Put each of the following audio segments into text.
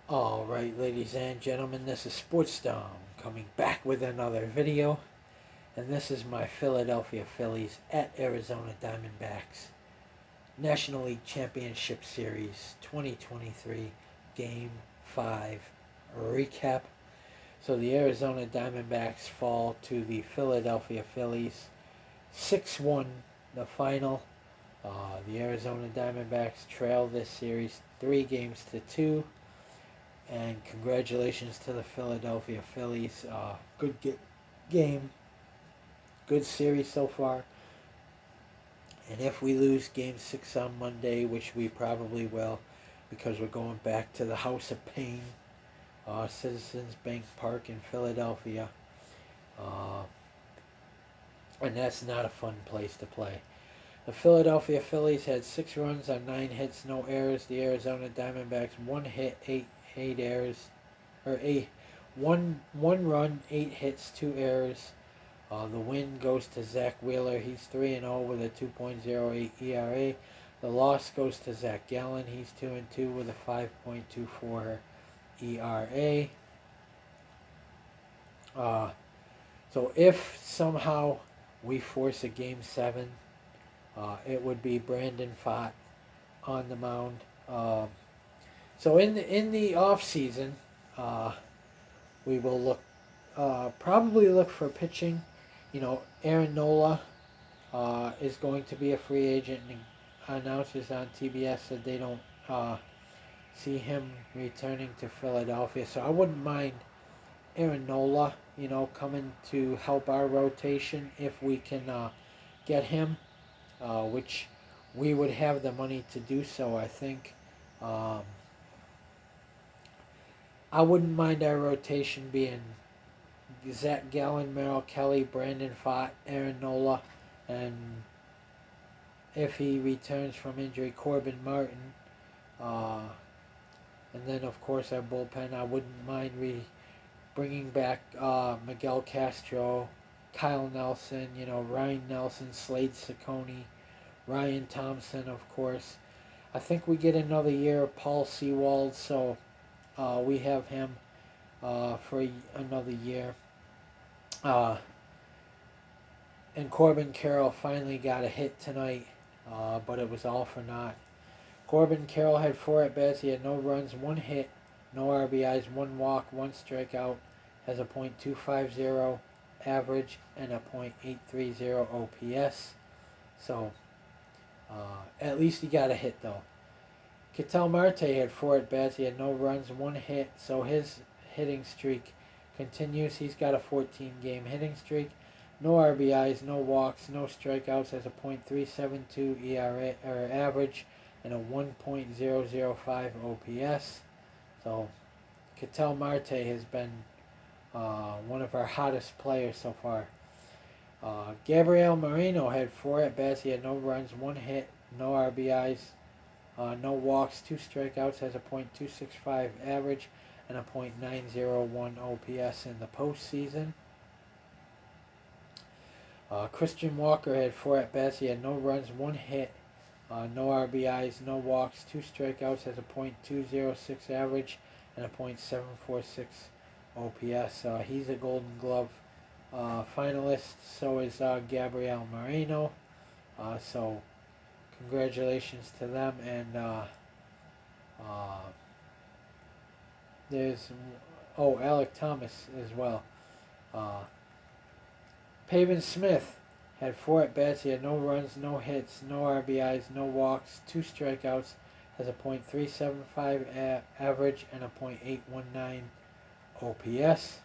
Alright, ladies and gentlemen, this is Sportsdom coming back with another video. And this is my Philadelphia Phillies at Arizona Diamondbacks National League Championship Series 2023 Game 5 recap. So the Arizona Diamondbacks fall to the Philadelphia Phillies 6-1 the final. The Arizona Diamondbacks trail this series 3-2. And congratulations to the Philadelphia Phillies. Good game. Good series so far. And if we lose Game 6 on Monday, which we probably will, because we're going back to the House of Pain, Citizens Bank Park in Philadelphia. And that's not a fun place to play. The Philadelphia Phillies had 6 runs on 9 hits, no errors. The Arizona Diamondbacks 1 hit, 8 errors, or one run, 8 hits, 2 errors. The win goes to Zach Wheeler. He's 3-0 with a 2.08 ERA. The loss goes to Zach Gallen. He's 2-2 with a 5.24 ERA. So if somehow we force a Game 7, it would be Brandon Pfaadt on the mound. So in the off season, we will probably look for pitching. Aaron Nola is going to be a free agent, and announcers on TBS said they don't see him returning to Philadelphia. So I wouldn't mind Aaron Nola, coming to help our rotation if we can get him, which we would have the money to do so, I think. I wouldn't mind our rotation being Zach Gallen, Merrill Kelly, Brandon Pfaadt, Aaron Nola, and if he returns from injury, Corbin Martin. And then, of course, our bullpen. I wouldn't mind bringing back Miguel Castro, Kyle Nelson, Ryan Nelson, Slade Ciccone, Ryan Thompson, of course. I think we get another year of Paul Sewald, so we have him for another year. And Corbin Carroll finally got a hit tonight, but it was all for naught. Corbin Carroll had 4 at-bats. He had no runs, 1 hit, no RBIs, 1 walk, 1 strikeout, has a .250 average and a .830 OPS. So, at least he got a hit, though. Ketel Marte had 4 at-bats. He had no runs, 1 hit, so his hitting streak continues. He's got a 14-game hitting streak. No RBIs, no walks, no strikeouts, has a .372 ERA or average and a 1.005 OPS. So Ketel Marte has been one of our hottest players so far. Gabriel Moreno had 4 at-bats. He had no runs, 1 hit, no RBIs, no walks, 2 strikeouts, has a .265 average and a .901 OPS in the postseason. Christian Walker had 4 at-bats. He had no runs, 1 hit, no RBIs, no walks, 2 strikeouts, has a .206 average and a .746 OPS. He's a Golden Glove finalist. So is Gabriel Moreno. So congratulations to them. And there's Alec Thomas as well. Pavin Smith had 4 at-bats. He had no runs, no hits, no RBIs, no walks, 2 strikeouts, has a .375 average and a .819 OPS.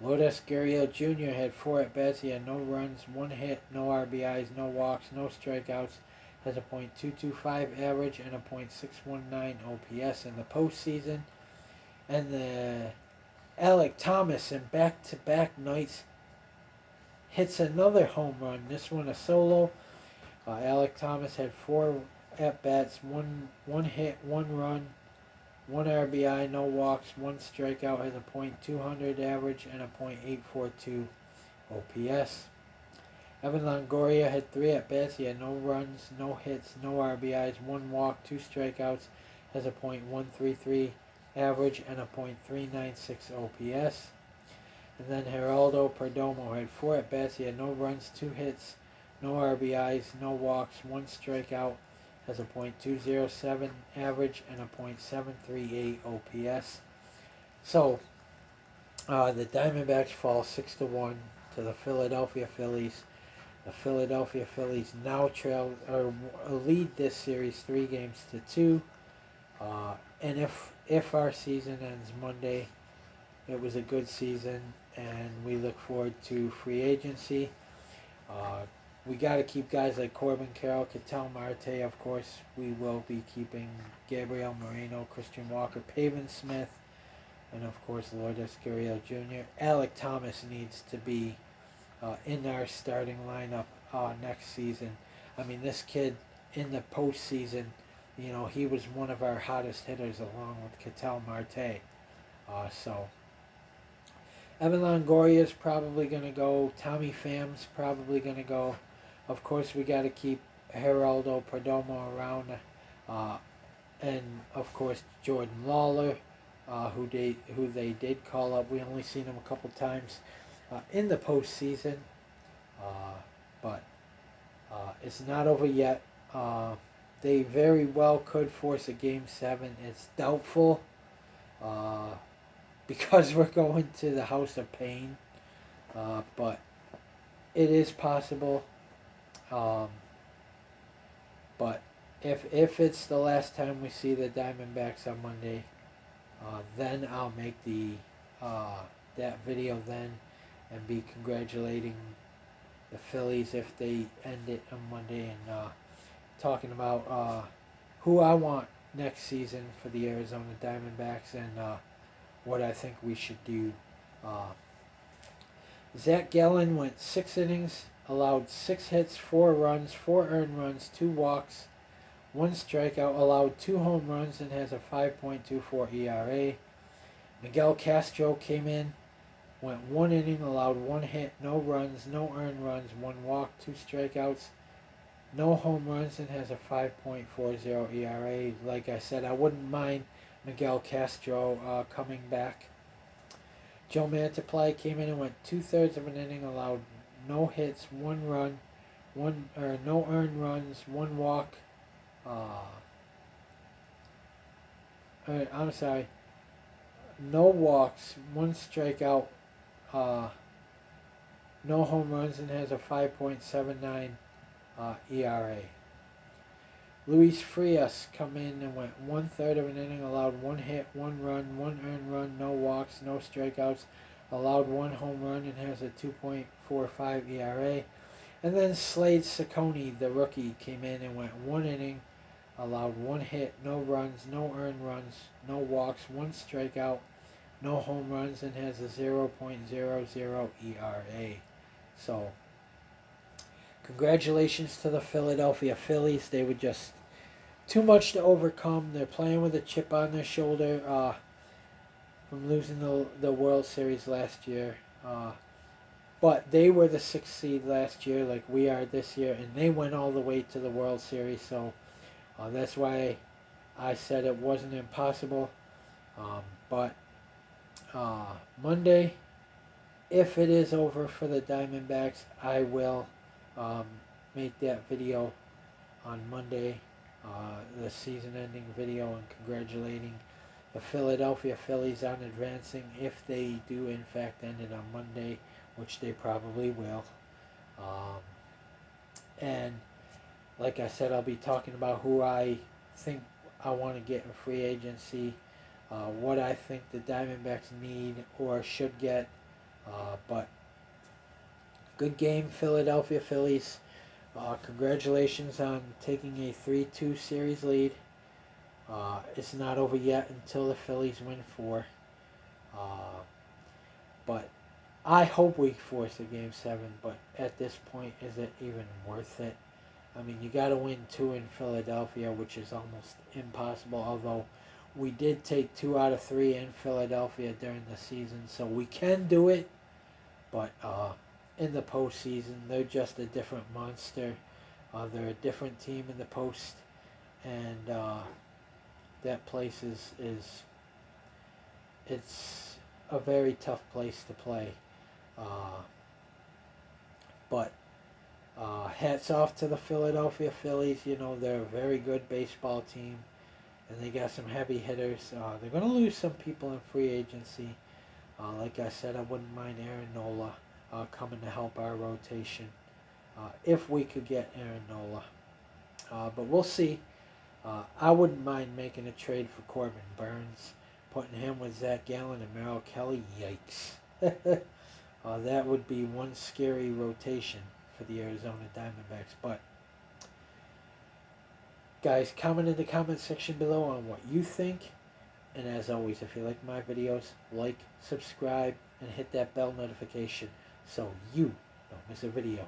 Lourdes Gurriel Jr. had 4 at-bats. He had no runs, 1 hit, no RBIs, no walks, no strikeouts, has a .225 average and a .619 OPS in the postseason. And the Alec Thomas in back-to-back nights hits another home run. This one a solo. Alec Thomas had 4 at-bats, 1 hit, 1 run, 1 RBI, no walks, 1 strikeout, has a .200 average and a .842 OPS. Evan Longoria had 3 at-bats. He had no runs, no hits, no RBIs, 1 walk, 2 strikeouts, has a .133 average and a .396 OPS. And then Geraldo Perdomo had 4 at-bats. He had no runs, 2 hits, no RBIs, no walks, 1 strikeout, has a .207 average and a .738 OPS. So the Diamondbacks fall 6-1 to the Philadelphia Phillies. The Philadelphia Phillies now lead this series 3-2. And if our season ends Monday, it was a good season, and we look forward to free agency. We got to keep guys like Corbin Carroll, Ketel Marte, of course. We will be keeping Gabriel Moreno, Christian Walker, Pavin Smith, and of course Lourdes Gurriel Jr. Alec Thomas needs to be in our starting lineup next season. I mean, this kid in the postseason, he was one of our hottest hitters along with Ketel Marte. So Evan Longoria is probably going to go. Tommy Pham's probably going to go. Of course, we got to keep Geraldo Perdomo around. And, of course, Jordan Lawler, who they did call up. We only seen him a couple times in the postseason. But it's not over yet. They very well could force a Game 7. It's doubtful. Because we're going to the House of Pain, but it is possible. But if it's the last time we see the Diamondbacks on Monday, then I'll make that video then and be congratulating the Phillies if they end it on Monday, and talking about who I want next season for the Arizona Diamondbacks and what I think we should do. Zach Gallen went 6 innings, allowed 6 hits, 4 runs, 4 earned runs, 2 walks, 1 strikeout, allowed 2 home runs, and has a 5.24 ERA. Miguel Castro came in, went 1 inning, allowed 1 hit, no runs, no earned runs, 1 walk, 2 strikeouts, no home runs, and has a 5.40 ERA. Like I said, I wouldn't mind Miguel Castro coming back. Joe Mantiply came in and went 2/3 of an inning, allowed no hits, 1 run, no earned runs, 1 walk. I'm sorry, no walks, 1 strikeout, no home runs, and has a 5.79 ERA. Luis Frias come in and went 1/3 of an inning, allowed 1 hit, 1 run, 1 earned run, no walks, no strikeouts, allowed 1 home run, and has a 2.45 ERA. And then Slade Cecconi, the rookie, came in and went 1 inning, allowed 1 hit, no runs, no earned runs, no walks, 1 strikeout, no home runs, and has a 0.00 ERA. So, congratulations to the Philadelphia Phillies. They were just too much to overcome. They're playing with a chip on their shoulder from losing the World Series last year. But they were the 6th seed last year like we are this year, and they went all the way to the World Series. So that's why I said it wasn't impossible. But Monday, if it is over for the Diamondbacks, I will make that video on Monday, the season-ending video, and congratulating the Philadelphia Phillies on advancing if they do in fact end it on Monday, which they probably will. And like I said, I'll be talking about who I think I want to get in free agency, what I think the Diamondbacks need or should get. But good game, Philadelphia Phillies. Congratulations on taking a 3-2 series lead. It's not over yet until the Phillies win 4. But I hope we force a Game 7, but at this point, is it even worth it? I mean, you got to win 2 in Philadelphia, which is almost impossible, although we did take 2 out of 3 in Philadelphia during the season, so we can do it. But in the postseason, they're just a different monster. They're a different team in the post, and that place is it's a very tough place to play. Uh, but hats off to the Philadelphia Phillies. You know, they're a very good baseball team, and they got some heavy hitters. They're going to lose some people in free agency. Like I said, I wouldn't mind Aaron Nola coming to help our rotation if we could get Aaron Nola. But we'll see. I wouldn't mind making a trade for Corbin Burns, putting him with Zach Gallen and Merrill Kelly. Yikes. That would be one scary rotation for the Arizona Diamondbacks. But, guys, comment in the comment section below on what you think. And as always, if you like my videos, like, subscribe, and hit that bell notification so you don't miss a video.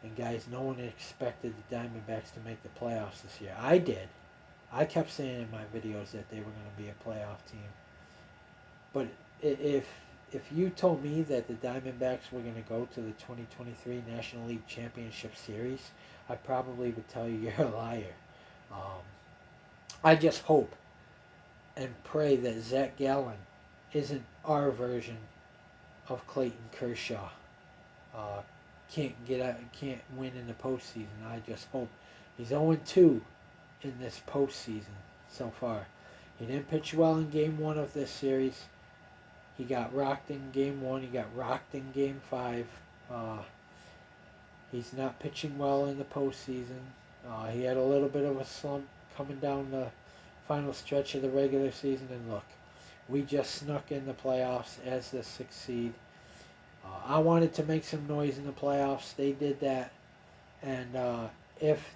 And guys, no one expected the Diamondbacks to make the playoffs this year. I did. I kept saying in my videos that they were going to be a playoff team. But if you told me that the Diamondbacks were going to go to the 2023 National League Championship Series, I probably would tell you you're a liar. I just hope and pray that Zach Gallen isn't our version of Clayton Kershaw. Can't win in the postseason. I just hope. He's 0-2 in this postseason so far. He didn't pitch well in Game 1 of this series. He got rocked in Game 1. He got rocked in Game 5. He's not pitching well in the postseason. He had a little bit of a slump coming down the final stretch of the regular season. And look, we just snuck in the playoffs as the 6th seed. I wanted to make some noise in the playoffs. They did that. And if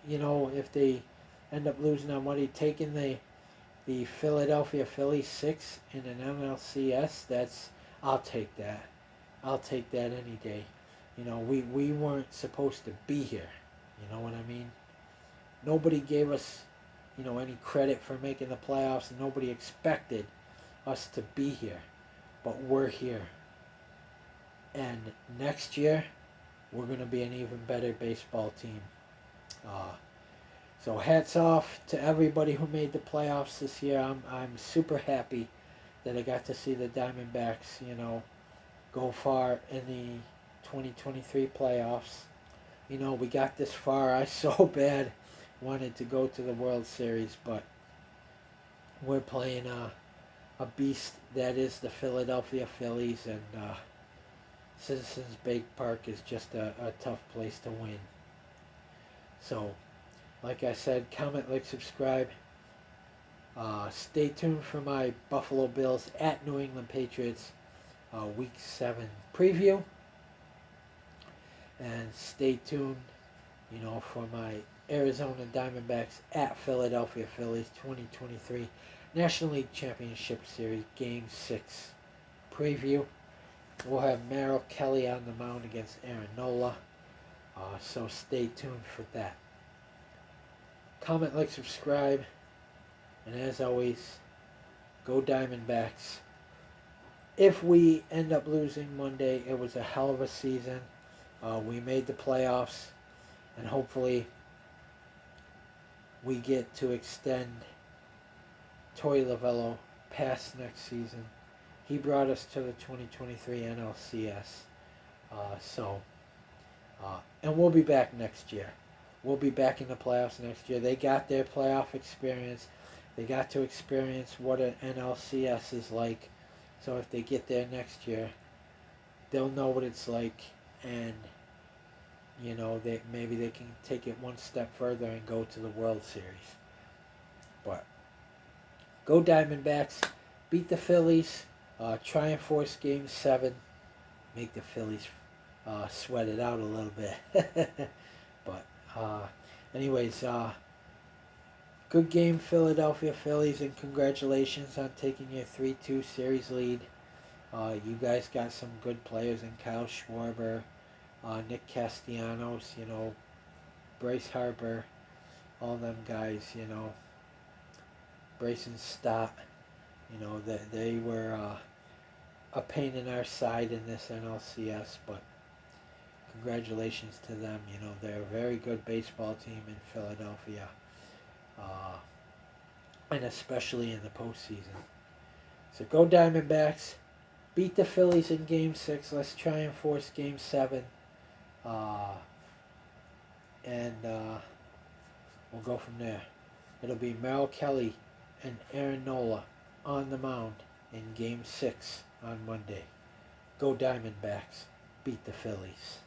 they end up losing, I'm already taking the Philadelphia Phillies 6 in an NLCS. I'll take that. I'll take that any day. You know, we weren't supposed to be here. You know what I mean? Nobody gave us, any credit for making the playoffs, and nobody expected us to be here. But we're here. And next year, we're going to be an even better baseball team. So hats off to everybody who made the playoffs this year. I'm super happy that I got to see the Diamondbacks, go far in the 2023 playoffs. We got this far. I so bad wanted to go to the World Series, but we're playing a beast that is the Philadelphia Phillies, and Citizens Bank Park is just a tough place to win. So, like I said, comment, like, subscribe. Stay tuned for my Buffalo Bills at New England Patriots Week 7 preview. And stay tuned, for my Arizona Diamondbacks at Philadelphia Phillies 2023 National League Championship Series Game 6 preview. We'll have Merrill Kelly on the mound against Aaron Nola. So stay tuned for that. Comment, like, subscribe. And as always, go Diamondbacks. If we end up losing Monday, it was a hell of a season. We made the playoffs. And hopefully we get to extend Torey Lovullo past next season. He brought us to the 2023 NLCS. And we'll be back next year. We'll be back in the playoffs next year. They got their playoff experience. They got to experience what an NLCS is like. So if they get there next year, they'll know what it's like. And, maybe they can take it one step further and go to the World Series. But go Diamondbacks. Beat the Phillies. Try and force Game 7. Make the Phillies sweat it out a little bit. But anyways, good game, Philadelphia Phillies, and congratulations on taking your 3-2 series lead. You guys got some good players in Kyle Schwarber, Nick Castellanos, Bryce Harper, all them guys, Bryson Stott, that they were a pain in our side in this NLCS, but congratulations to them. They're a very good baseball team in Philadelphia, and especially in the postseason. So go Diamondbacks. Beat the Phillies in Game 6. Let's try and force Game 7. And we'll go from there. It'll be Merrill Kelly and Aaron Nola on the mound in Game 6 on Monday. Go Diamondbacks. Beat the Phillies.